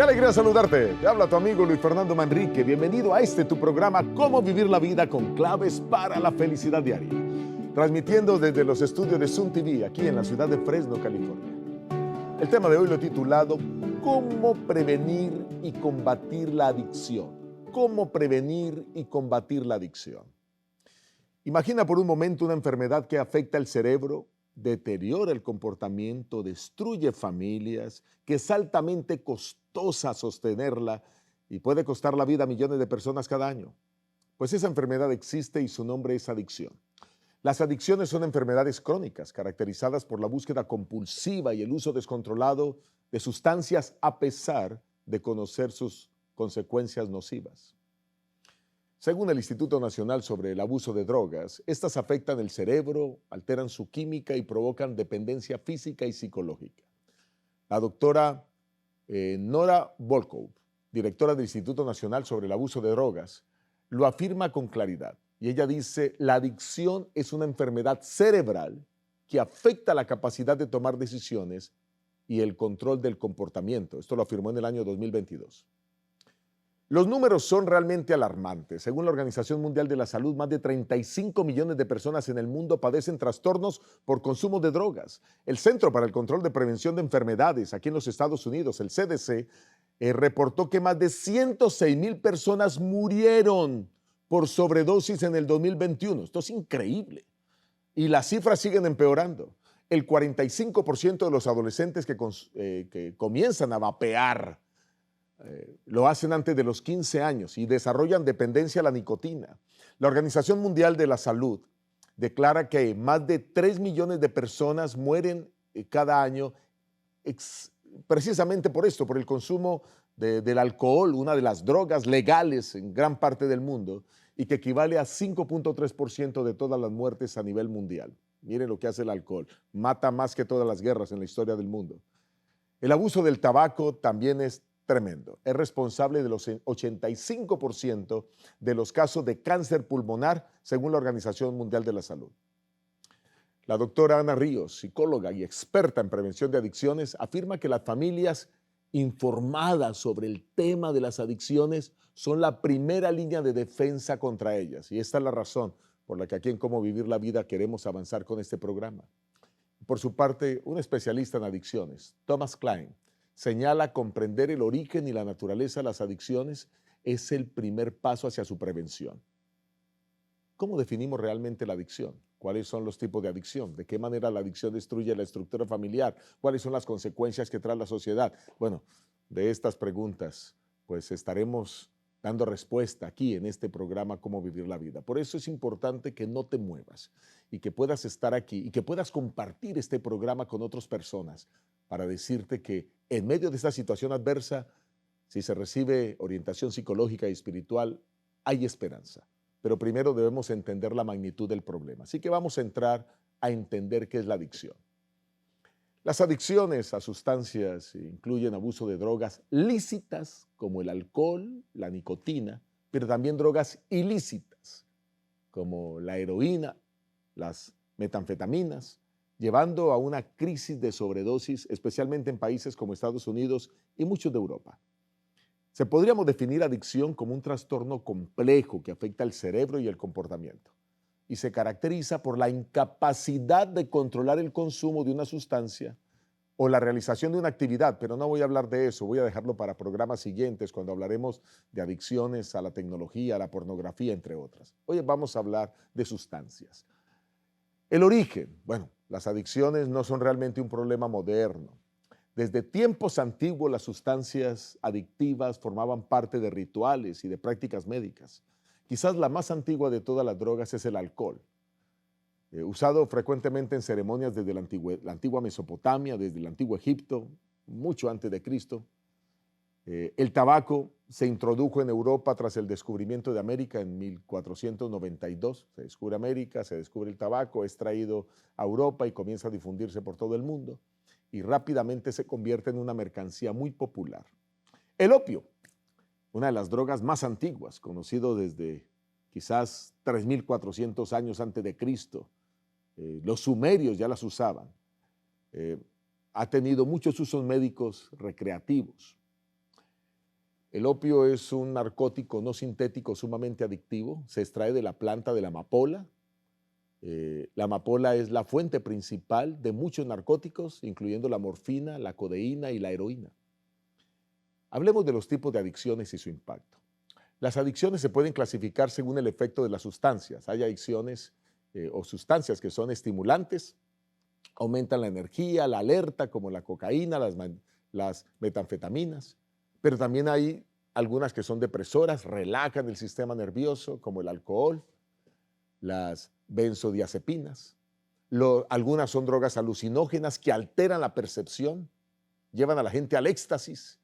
Qué alegría saludarte. Te habla tu amigo Luis Fernando Manrique. Bienvenido a tu programa Cómo vivir la vida con claves para la felicidad diaria. Transmitiendo desde los estudios de Sun TV aquí en la ciudad de Fresno, California. El tema de hoy lo he titulado ¿Cómo prevenir y combatir la adicción? ¿Cómo prevenir y combatir la adicción? Imagina por un momento una enfermedad que afecta el cerebro, deteriora el comportamiento, destruye familias, que es altamente costosa sostenerla y puede costar la vida a millones de personas cada año. Pues esa enfermedad existe y su nombre es adicción. Las adicciones son enfermedades crónicas caracterizadas por la búsqueda compulsiva y el uso descontrolado de sustancias a pesar de conocer sus consecuencias nocivas. Según el Instituto Nacional sobre el Abuso de Drogas, estas afectan el cerebro, alteran su química y provocan dependencia física y psicológica. La doctora Nora Volkow, directora del Instituto Nacional sobre el Abuso de Drogas, lo afirma con claridad. Y ella dice, la adicción es una enfermedad cerebral que afecta la capacidad de tomar decisiones y el control del comportamiento. Esto lo afirmó en el año 2022. Los números son realmente alarmantes. Según la Organización Mundial de la Salud, más de 35 millones de personas en el mundo padecen trastornos por consumo de drogas. El Centro para el Control de Prevención de Enfermedades aquí en los Estados Unidos, el CDC, reportó que más de 106,000 personas murieron por sobredosis en el 2021. Esto es increíble. Y las cifras siguen empeorando. El 45% de los adolescentes que comienzan a vapear lo hacen antes de los 15 años y desarrollan dependencia a la nicotina. La Organización Mundial de la Salud declara que más de 3 millones de personas mueren cada año precisamente por esto, por el consumo del alcohol, una de las drogas legales en gran parte del mundo y que equivale a 5.3% de todas las muertes a nivel mundial. Miren lo que hace el alcohol, mata más que todas las guerras en la historia del mundo. El abuso del tabaco también es tremendo. Es responsable de los 85% de los casos de cáncer pulmonar, según la Organización Mundial de la Salud. La doctora Ana Ríos, psicóloga y experta en prevención de adicciones, afirma que las familias informadas sobre el tema de las adicciones son la primera línea de defensa contra ellas. Y esta es la razón por la que aquí en Cómo Vivir la Vida queremos avanzar con este programa. Por su parte, un especialista en adicciones, Thomas Klein, señala comprender el origen y la naturaleza de las adicciones es el primer paso hacia su prevención. ¿Cómo definimos realmente la adicción? ¿Cuáles son los tipos de adicción? ¿De qué manera la adicción destruye la estructura familiar? ¿Cuáles son las consecuencias que trae la sociedad? Bueno, de estas preguntas pues estaremos dando respuesta aquí en este programa Cómo Vivir la Vida. Por eso es importante que no te muevas y que puedas estar aquí y que puedas compartir este programa con otras personas para decirte que en medio de esta situación adversa, si se recibe orientación psicológica y espiritual, hay esperanza. Pero primero debemos entender la magnitud del problema. Así que vamos a entrar a entender qué es la adicción. Las adicciones a sustancias incluyen abuso de drogas lícitas como el alcohol, la nicotina, pero también drogas ilícitas como la heroína, las metanfetaminas, llevando a una crisis de sobredosis, especialmente en países como Estados Unidos y muchos de Europa. Podríamos definir adicción como un trastorno complejo que afecta el cerebro y el comportamiento y se caracteriza por la incapacidad de controlar el consumo de una sustancia o la realización de una actividad, pero no voy a hablar de eso, voy a dejarlo para programas siguientes cuando hablaremos de adicciones a la tecnología, a la pornografía, entre otras. Hoy vamos a hablar de sustancias. El origen, bueno, las adicciones no son realmente un problema moderno. Desde tiempos antiguos las sustancias adictivas formaban parte de rituales y de prácticas médicas. Quizás la más antigua de todas las drogas es el alcohol, usado frecuentemente en ceremonias desde la antigua Mesopotamia, desde el antiguo Egipto, mucho antes de Cristo. El tabaco se introdujo en Europa tras el descubrimiento de América en 1492. Se descubre América, se descubre el tabaco, es traído a Europa y comienza a difundirse por todo el mundo y rápidamente se convierte en una mercancía muy popular. El opio, una de las drogas más antiguas, conocido desde quizás 3.400 años antes de Cristo. Los sumerios ya las usaban. Ha tenido muchos usos médicos recreativos. El opio es un narcótico no sintético sumamente adictivo, se extrae de la planta de la amapola. La amapola es la fuente principal de muchos narcóticos, incluyendo la morfina, la codeína y la heroína. Hablemos de los tipos de adicciones y su impacto. Las adicciones se pueden clasificar según el efecto de las sustancias. Hay adicciones o sustancias que son estimulantes, aumentan la energía, la alerta, como la cocaína, las metanfetaminas, pero también hay algunas que son depresoras, relajan el sistema nervioso, como el alcohol, las benzodiazepinas. Algunas son drogas alucinógenas que alteran la percepción, llevan a la gente al éxtasis.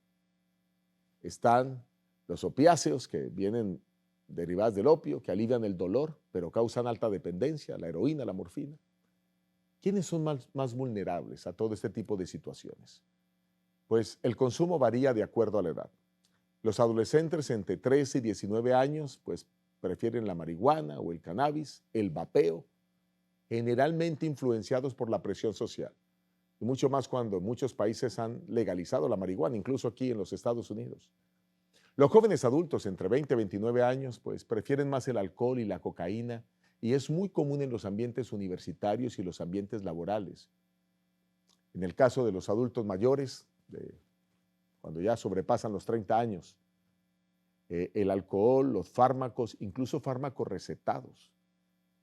Están los opiáceos, que vienen derivadas del opio, que alivian el dolor, pero causan alta dependencia, la heroína, la morfina. ¿Quiénes son más vulnerables a todo este tipo de situaciones? Pues el consumo varía de acuerdo a la edad. Los adolescentes entre 13 y 19 años, pues prefieren la marihuana o el cannabis, el vapeo, generalmente influenciados por la presión social. Y mucho más cuando muchos países han legalizado la marihuana, incluso aquí en los Estados Unidos. Los jóvenes adultos entre 20 y 29 años, pues prefieren más el alcohol y la cocaína, y es muy común en los ambientes universitarios y los ambientes laborales. En el caso de los adultos mayores, cuando ya sobrepasan los 30 años, el alcohol, los fármacos, incluso fármacos recetados,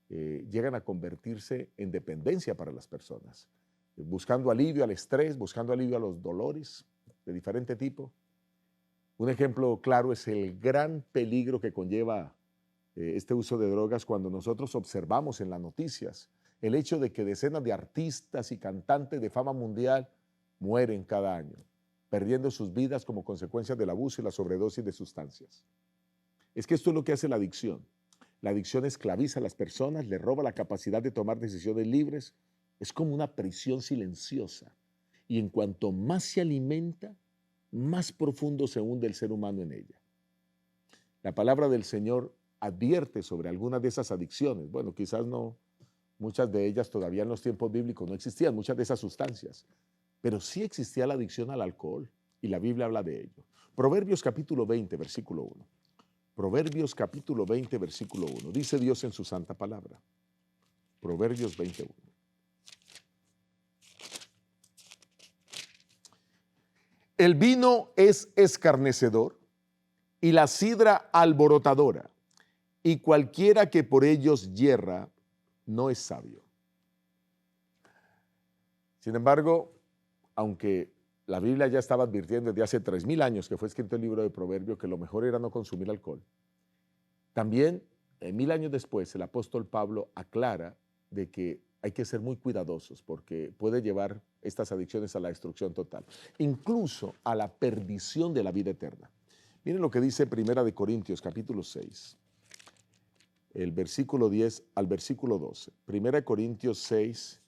llegan a convertirse en dependencia para las personas, buscando alivio al estrés, buscando alivio a los dolores de diferente tipo. Un ejemplo claro es el gran peligro que conlleva este uso de drogas cuando nosotros observamos en las noticias el hecho de que decenas de artistas y cantantes de fama mundial mueren cada año, perdiendo sus vidas como consecuencia del abuso y la sobredosis de sustancias. Es que esto es lo que hace la adicción. La adicción esclaviza a las personas, le roba la capacidad de tomar decisiones libres, es como una prisión silenciosa. Y en cuanto más se alimenta, más profundo se hunde el ser humano en ella. La palabra del Señor advierte sobre algunas de esas adicciones. Bueno, quizás no, muchas de ellas todavía en los tiempos bíblicos no existían, muchas de esas sustancias, pero sí existía la adicción al alcohol y la Biblia habla de ello. Proverbios capítulo 20, versículo 1. Proverbios capítulo 20, versículo 1. Dice Dios en su santa palabra. Proverbios 21. El vino es escarnecedor y la sidra alborotadora, y cualquiera que por ellos yerra no es sabio. Sin embargo, aunque la Biblia ya estaba advirtiendo desde hace 3000 años que fue escrito el libro de Proverbios que lo mejor era no consumir alcohol, también 1000 años después el apóstol Pablo aclara de que hay que ser muy cuidadosos porque puede llevar estas adicciones a la destrucción total, incluso a la perdición de la vida eterna. Miren lo que dice Primera de Corintios capítulo 6, el versículo 10 al versículo 12. Primera de Corintios 6,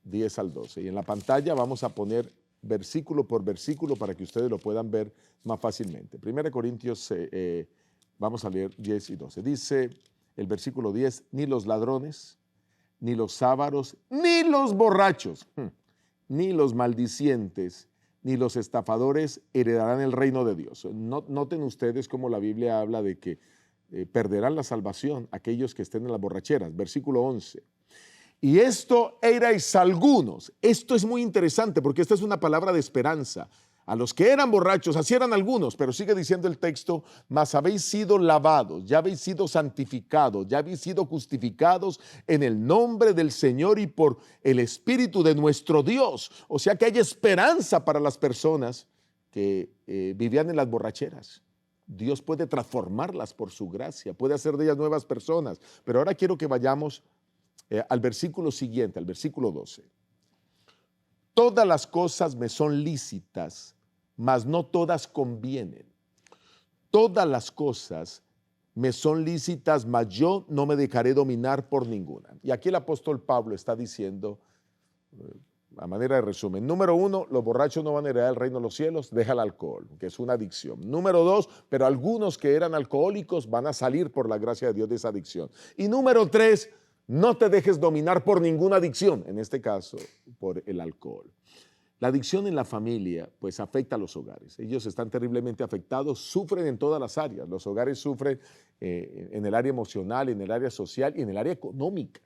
10 al 12. Y en la pantalla vamos a poner versículo por versículo para que ustedes lo puedan ver más fácilmente. Primera de Corintios, vamos a leer 10 y 12. Dice el versículo 10, ni los ladrones, ni los ávaros, ni los borrachos, ni los maldicientes, ni los estafadores heredarán el reino de Dios. Noten ustedes cómo la Biblia habla de que perderán la salvación aquellos que estén en las borracheras. Versículo 11. Y esto erais algunos. Esto es muy interesante porque esta es una palabra de esperanza. A los que eran borrachos, así eran algunos, pero sigue diciendo el texto, mas habéis sido lavados, ya habéis sido santificados, ya habéis sido justificados en el nombre del Señor y por el Espíritu de nuestro Dios. O sea que hay esperanza para las personas que vivían en las borracheras. Dios puede transformarlas por su gracia, puede hacer de ellas nuevas personas. Pero ahora quiero que vayamos al versículo siguiente, al versículo 12. Todas las cosas me son lícitas, mas no todas convienen. Todas las cosas me son lícitas, mas yo no me dejaré dominar por ninguna. Y aquí el apóstol Pablo está diciendo, a manera de resumen, número 1, los borrachos no van a heredar el reino de los cielos, deja el alcohol, que es una adicción. Número 2, pero algunos que eran alcohólicos van a salir por la gracia de Dios de esa adicción. Y número 3, no te dejes dominar por ninguna adicción, en este caso por el alcohol. La adicción en la familia, pues, afecta a los hogares. Ellos están terriblemente afectados, sufren en todas las áreas. Los hogares sufren en el área emocional, en el área social y en el área económica.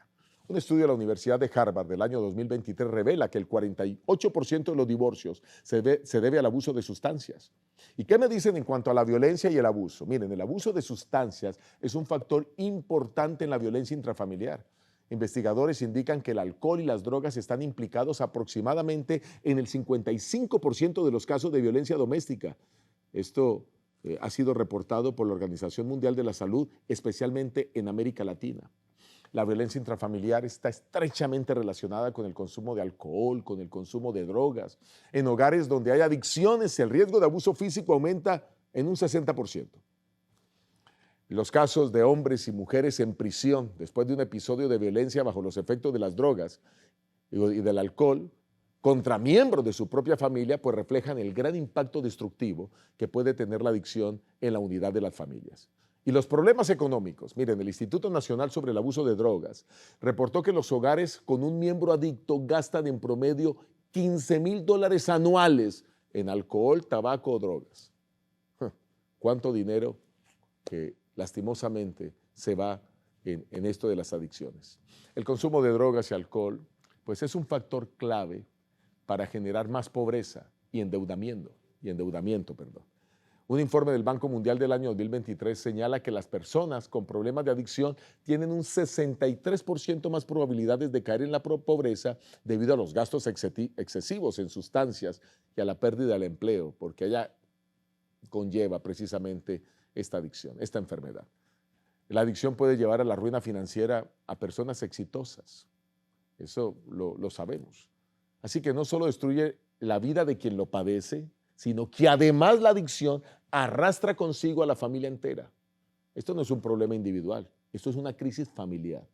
Un estudio de la Universidad de Harvard del año 2023 revela que el 48% de los divorcios se debe al abuso de sustancias. ¿Y qué me dicen en cuanto a la violencia y el abuso? Miren, el abuso de sustancias es un factor importante en la violencia intrafamiliar. Investigadores indican que el alcohol y las drogas están implicados aproximadamente en el 55% de los casos de violencia doméstica. Esto ha sido reportado por la Organización Mundial de la Salud, especialmente en América Latina. La violencia intrafamiliar está estrechamente relacionada con el consumo de alcohol, con el consumo de drogas. En hogares donde hay adicciones, el riesgo de abuso físico aumenta en un 60%. Los casos de hombres y mujeres en prisión después de un episodio de violencia bajo los efectos de las drogas y del alcohol contra miembros de su propia familia, pues reflejan el gran impacto destructivo que puede tener la adicción en la unidad de las familias. Y los problemas económicos. Miren, el Instituto Nacional sobre el Abuso de Drogas reportó que los hogares con un miembro adicto gastan en promedio $15,000 anuales en alcohol, tabaco o drogas. ¿Cuánto dinero que lastimosamente se va en esto de las adicciones? El consumo de drogas y alcohol, pues es un factor clave para generar más pobreza y endeudamiento. Un informe del Banco Mundial del año 2023 señala que las personas con problemas de adicción tienen un 63% más probabilidades de caer en la pobreza debido a los gastos excesivos en sustancias y a la pérdida del empleo, porque ella conlleva precisamente esta adicción, esta enfermedad. La adicción puede llevar a la ruina financiera a personas exitosas. Eso lo sabemos. Así que no solo destruye la vida de quien lo padece, sino que además la adicción arrastra consigo a la familia entera. Esto no es un problema individual, esto es una crisis familiar.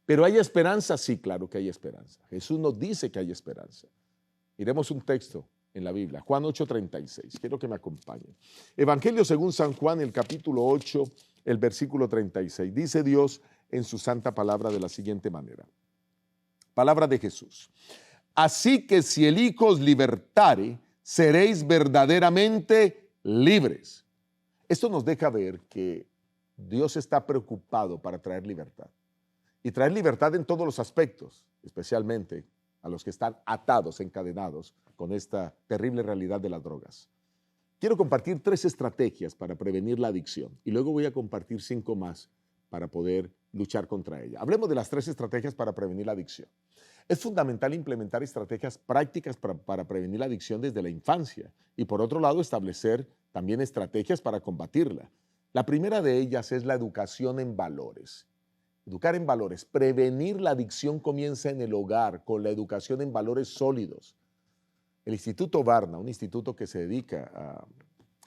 ¿Pero hay esperanza? Sí, claro que hay esperanza. Jesús nos dice que hay esperanza. Miremos un texto en la Biblia, Juan 8:36. Quiero que me acompañen. Evangelio según San Juan, el capítulo 8, el versículo 36. Dice Dios en su santa palabra de la siguiente manera. Palabra de Jesús. Así que si el Hijo os libertare, seréis verdaderamente libres. Esto nos deja ver que Dios está preocupado para traer libertad. Y traer libertad en todos los aspectos, especialmente a los que están atados, encadenados con esta terrible realidad de las drogas. Quiero compartir 3 estrategias para prevenir la adicción y luego voy a compartir 5 más para poder luchar contra ella. Hablemos de las 3 estrategias para prevenir la adicción. Es fundamental implementar estrategias prácticas para prevenir la adicción desde la infancia y, por otro lado, establecer también estrategias para combatirla. La primera de ellas es la educación en valores. Educar en valores. Prevenir la adicción comienza en el hogar, con la educación en valores sólidos. El Instituto Barna, un instituto que se dedica a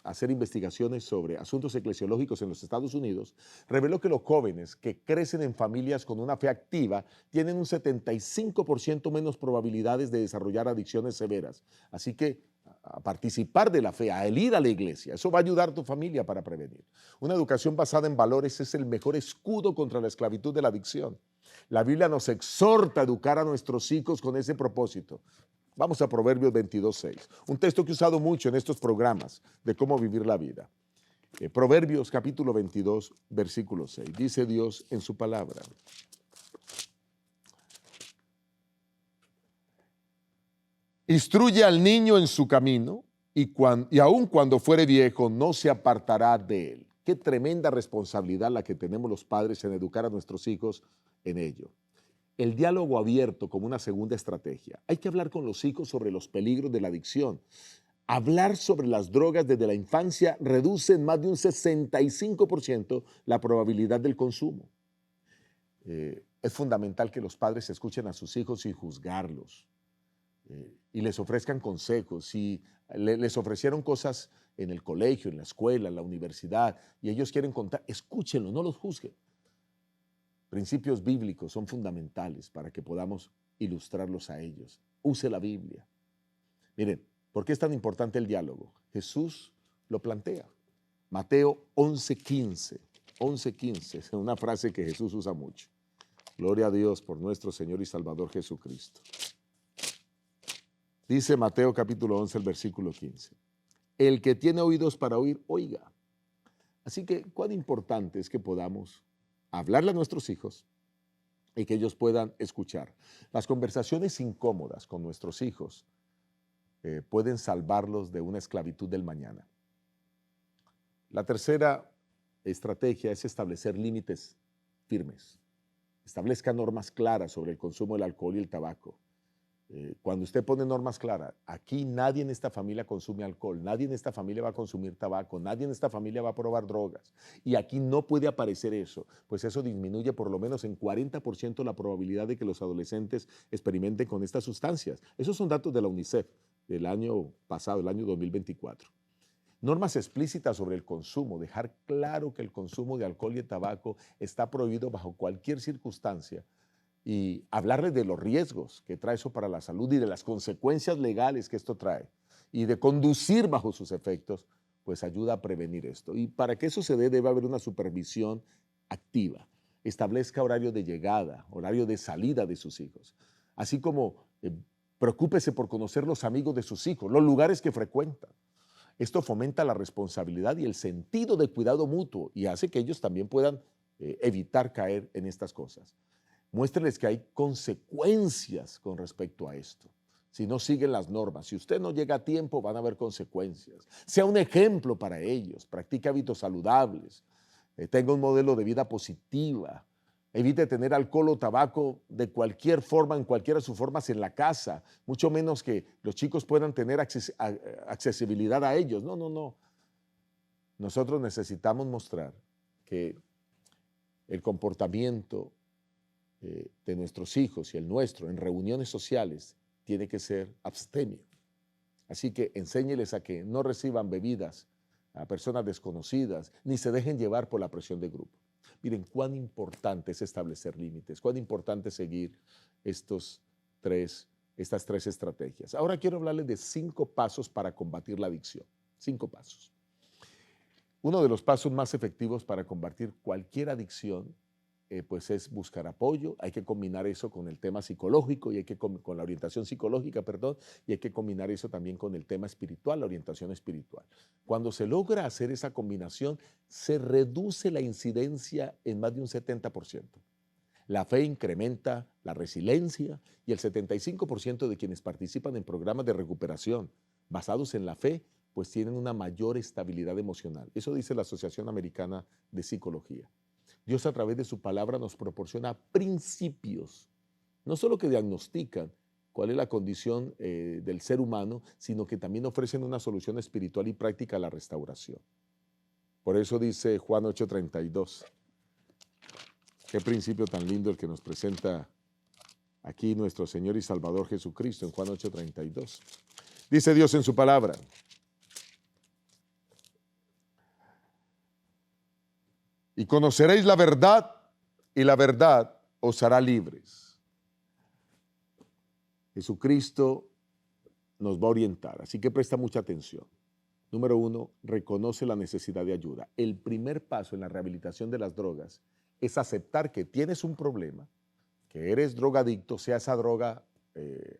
hacer investigaciones sobre asuntos eclesiológicos en los Estados Unidos, reveló que los jóvenes que crecen en familias con una fe activa tienen un 75% menos probabilidades de desarrollar adicciones severas. Así que a participar de la fe, a ir a la iglesia, eso va a ayudar a tu familia para prevenir. Una educación basada en valores es el mejor escudo contra la esclavitud de la adicción. La Biblia nos exhorta a educar a nuestros hijos con ese propósito. Vamos a Proverbios 22:6, un texto que he usado mucho en estos programas de cómo vivir la vida. Proverbios capítulo 22, versículo 6. Dice Dios en su palabra. Instruye al niño en su camino y aun cuando fuere viejo no se apartará de él. Qué tremenda responsabilidad la que tenemos los padres en educar a nuestros hijos en ello. El diálogo abierto como una segunda estrategia. Hay que hablar con los hijos sobre los peligros de la adicción. Hablar sobre las drogas desde la infancia reduce en más de un 65% la probabilidad del consumo. Es fundamental que los padres escuchen a sus hijos sin juzgarlos y les ofrezcan consejos. Si les ofrecieron cosas en el colegio, en la escuela, en la universidad y ellos quieren contar, escúchenlo, no los juzguen. Principios bíblicos son fundamentales para que podamos ilustrarlos a ellos. Use la Biblia. Miren, ¿por qué es tan importante el diálogo? Jesús lo plantea. Mateo 11:15. 11:15 es una frase que Jesús usa mucho. Gloria a Dios por nuestro Señor y Salvador Jesucristo. Dice Mateo capítulo 11, el versículo 15. El que tiene oídos para oír, oiga. Así que cuán importante es que podamos hablarle a nuestros hijos y que ellos puedan escuchar. Las conversaciones incómodas con nuestros hijos pueden salvarlos de una esclavitud del mañana. La tercera estrategia es establecer límites firmes. Establezca normas claras sobre el consumo del alcohol y el tabaco. Cuando usted pone normas claras, aquí nadie en esta familia consume alcohol, nadie en esta familia va a consumir tabaco, nadie en esta familia va a probar drogas, y aquí no puede aparecer eso, pues eso disminuye por lo menos en 40% la probabilidad de que los adolescentes experimenten con estas sustancias. Esos son datos de la UNICEF del año pasado, el año 2024. Normas explícitas sobre el consumo, dejar claro que el consumo de alcohol y de tabaco está prohibido bajo cualquier circunstancia, y hablarles de los riesgos que trae eso para la salud y de las consecuencias legales que esto trae y de conducir bajo sus efectos, pues ayuda a prevenir esto. Y para que eso se dé, debe haber una supervisión activa. Establezca horario de llegada, horario de salida de sus hijos, así como preocúpese por conocer los amigos de sus hijos, los lugares que frecuentan. Esto fomenta la responsabilidad y el sentido de cuidado mutuo y hace que ellos también puedan evitar caer en estas cosas. Muéstreles que hay consecuencias con respecto a esto. Si no siguen las normas, si usted no llega a tiempo, van a haber consecuencias. Sea un ejemplo para ellos, practique hábitos saludables, tenga un modelo de vida positiva, evite tener alcohol o tabaco de cualquier forma, en cualquiera de sus formas en la casa, mucho menos que los chicos puedan tener accesibilidad a ellos. No, no, no. Nosotros necesitamos mostrar que el comportamiento de nuestros hijos y el nuestro en reuniones sociales tiene que ser abstemio. Así que enséñeles a que no reciban bebidas a personas desconocidas, ni se dejen llevar por la presión de grupo. Miren cuán importante es establecer límites, cuán importante es seguir estas tres estrategias. Ahora quiero hablarles de 5 pasos para combatir la adicción. 5 pasos. Uno de los pasos más efectivos para combatir cualquier adicción pues es buscar apoyo. Hay que combinar eso con el tema psicológico y con la orientación psicológica, perdón, y hay que combinar eso también con el tema espiritual, la orientación espiritual. Cuando se logra hacer esa combinación, se reduce la incidencia en más de un 70%. La fe incrementa la resiliencia y el 75% de quienes participan en programas de recuperación basados en la fe, pues tienen una mayor estabilidad emocional. Eso dice la Asociación Americana de Psicología. Dios a través de su palabra nos proporciona principios, no solo que diagnostican cuál es la condición del ser humano, sino que también ofrecen una solución espiritual y práctica a la restauración. Por eso dice Juan 8:32. Qué principio tan lindo el que nos presenta aquí nuestro Señor y Salvador Jesucristo en Juan 8:32. Dice Dios en su palabra: y conoceréis la verdad, y la verdad os hará libres. Jesucristo nos va a orientar, así que presta mucha atención. Número 1, reconoce la necesidad de ayuda. El primer paso en la rehabilitación de las drogas es aceptar que tienes un problema, que eres drogadicto, sea esa droga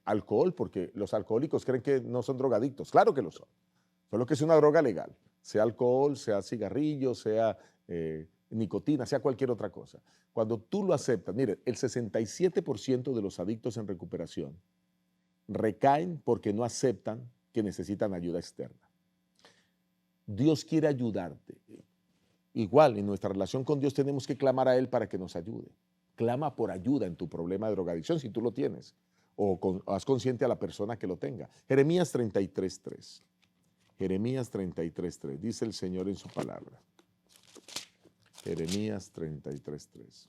alcohol, porque los alcohólicos creen que no son drogadictos. Claro que lo son, solo que es una droga legal, sea alcohol, sea cigarrillo, sea nicotina, sea cualquier otra cosa. Cuando tú lo aceptas, mire, el 67% de los adictos en recuperación recaen porque no aceptan que necesitan ayuda externa. Dios quiere ayudarte. Igual, en nuestra relación con Dios tenemos que clamar a Él para que nos ayude. Clama por ayuda en tu problema de drogadicción si tú lo tienes, o haz consciente a la persona que lo tenga. Jeremías 33:3. Jeremías 33:3. Dice el Señor en su palabra. Jeremías 33:3.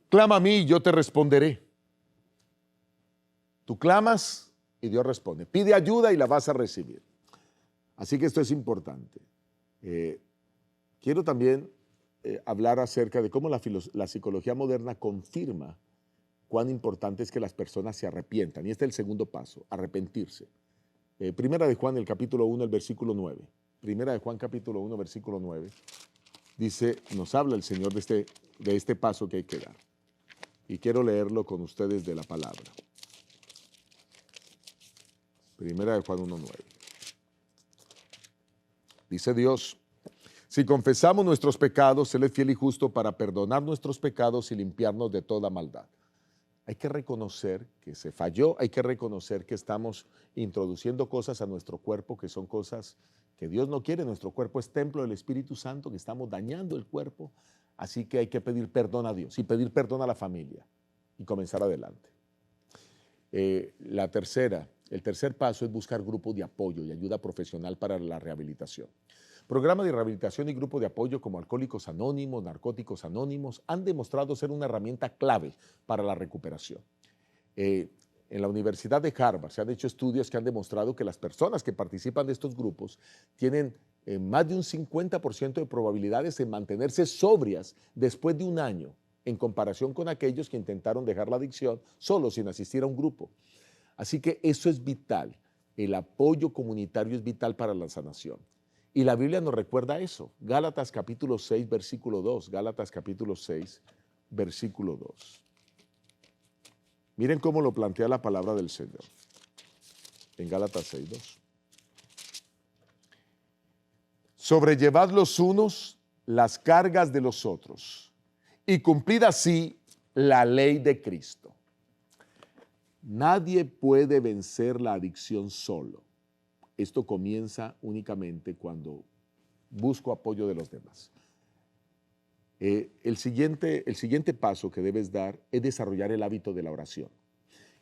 Clama a mí y yo te responderé. Tú clamas y Dios responde. Pide ayuda y la vas a recibir. Así que esto es importante. Quiero también hablar acerca de cómo la psicología moderna confirma cuán importante es que las personas se arrepientan. Y este es el segundo paso, arrepentirse. Primera de Juan, el capítulo 1, el versículo 9. Primera de Juan, capítulo 1, versículo 9. Dice, nos habla el Señor de este paso que hay que dar. y quiero leerlo con ustedes de la palabra. Primera de Juan 1:9. Dice Dios: si confesamos nuestros pecados, Él es fiel y justo para perdonar nuestros pecados y limpiarnos de toda maldad. Hay que reconocer que se falló, hay que reconocer que estamos introduciendo cosas a nuestro cuerpo que son cosas que Dios no quiere. Nuestro cuerpo es templo del Espíritu Santo, que estamos dañando el cuerpo, así que hay que pedir perdón a Dios y pedir perdón a la familia y comenzar adelante. El tercer paso es buscar grupos de apoyo y ayuda profesional para la rehabilitación. Programas de rehabilitación y grupos de apoyo como Alcohólicos Anónimos, Narcóticos Anónimos han demostrado ser una herramienta clave para la recuperación. En la Universidad de Harvard se han hecho estudios que han demostrado que las personas que participan de estos grupos tienen más de un 50% de probabilidades en mantenerse sobrias después de un año, en comparación con aquellos que intentaron dejar la adicción solo sin asistir a un grupo. Así que eso es vital. El apoyo comunitario es vital para la sanación. Y la Biblia nos recuerda eso. Gálatas capítulo 6, versículo 2. Gálatas capítulo 6, versículo 2. Miren cómo lo plantea la palabra del Señor. En Gálatas 6, 2. Sobrellevad los unos las cargas de los otros y cumplid así la ley de Cristo. Nadie puede vencer la adicción solo. Esto comienza únicamente cuando busco apoyo de los demás. El siguiente paso que debes dar es desarrollar el hábito de la oración.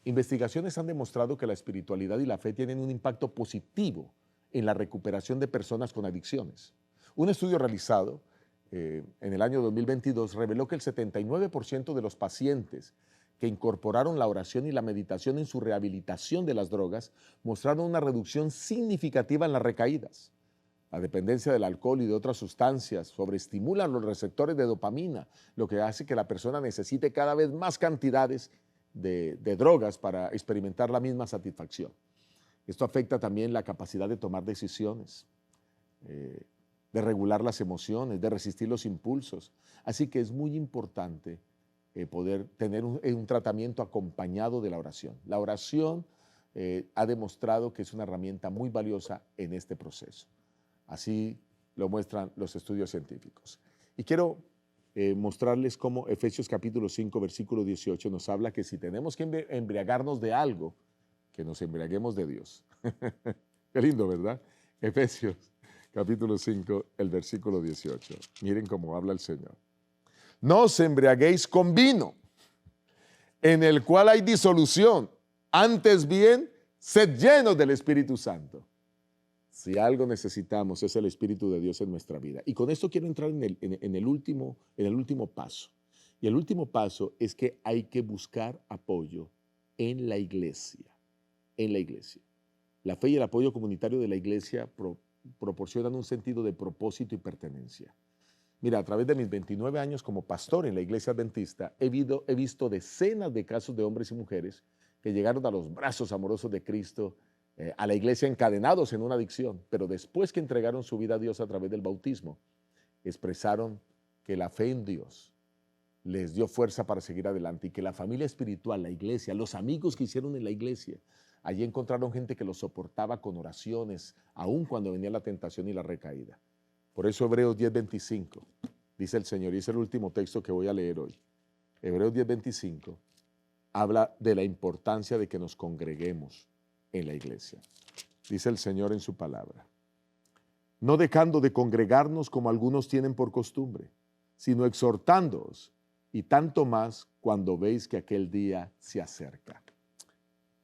Investigaciones han demostrado que la espiritualidad y la fe tienen un impacto positivo en la recuperación de personas con adicciones. Un estudio realizado en el año 2022 reveló que el 79% de los pacientes que incorporaron la oración y la meditación en su rehabilitación de las drogas mostraron una reducción significativa en las recaídas. La dependencia del alcohol y de otras sustancias sobreestimulan los receptores de dopamina, lo que hace que la persona necesite cada vez más cantidades de drogas para experimentar la misma satisfacción. Esto afecta también la capacidad de tomar decisiones, de regular las emociones, de resistir los impulsos. Así que es muy importante poder tener un tratamiento acompañado de la oración. La oración ha demostrado que es una herramienta muy valiosa en este proceso. Así lo muestran los estudios científicos. Y quiero mostrarles cómo Efesios capítulo 5, versículo 18 nos habla que si tenemos que embriagarnos de algo, que nos embriaguemos de Dios. Qué lindo, ¿verdad? Efesios capítulo 5, el versículo 18. Miren cómo habla el Señor. No os embriaguéis con vino, en el cual hay disolución. Antes bien, sed llenos del Espíritu Santo. Si algo necesitamos es el Espíritu de Dios en nuestra vida. Y con esto quiero entrar en el último paso. Y el último paso es que hay que buscar apoyo en la iglesia. En la iglesia. La fe y el apoyo comunitario de la iglesia proporcionan un sentido de propósito y pertenencia. Mira, a través de mis 29 años como pastor en la iglesia adventista, he visto decenas de casos de hombres y mujeres que llegaron a los brazos amorosos de Cristo, a la iglesia encadenados en una adicción, pero después que entregaron su vida a Dios a través del bautismo, expresaron que la fe en Dios les dio fuerza para seguir adelante y que la familia espiritual, la iglesia, los amigos que hicieron en la iglesia, allí encontraron gente que los soportaba con oraciones, aun cuando venía la tentación y la recaída. Por eso Hebreos 10:25, dice el Señor, y es el último texto que voy a leer hoy. Hebreos 10:25 habla de la importancia de que nos congreguemos en la iglesia. Dice el Señor en su palabra, no dejando de congregarnos como algunos tienen por costumbre, sino exhortándoos, y tanto más cuando veis que aquel día se acerca.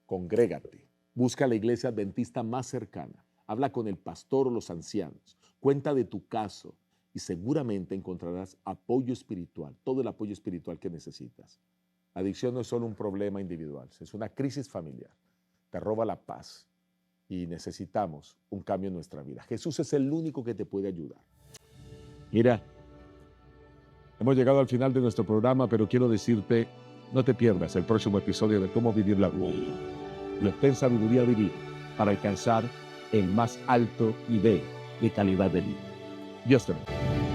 Congrégate, busca la iglesia adventista más cercana, habla con el pastor o los ancianos, cuenta de tu caso y seguramente encontrarás apoyo espiritual, todo el apoyo espiritual que necesitas. La adicción no es solo un problema individual, es una crisis familiar, te roba la paz y necesitamos un cambio en nuestra vida. Jesús es el único que te puede ayudar. Mira, hemos llegado al final de nuestro programa, pero quiero decirte, no te pierdas el próximo episodio de Cómo Vivir la Vida. Lo está en sabiduría divina para alcanzar el más alto nivel de calidad de vida. Dios te bendiga.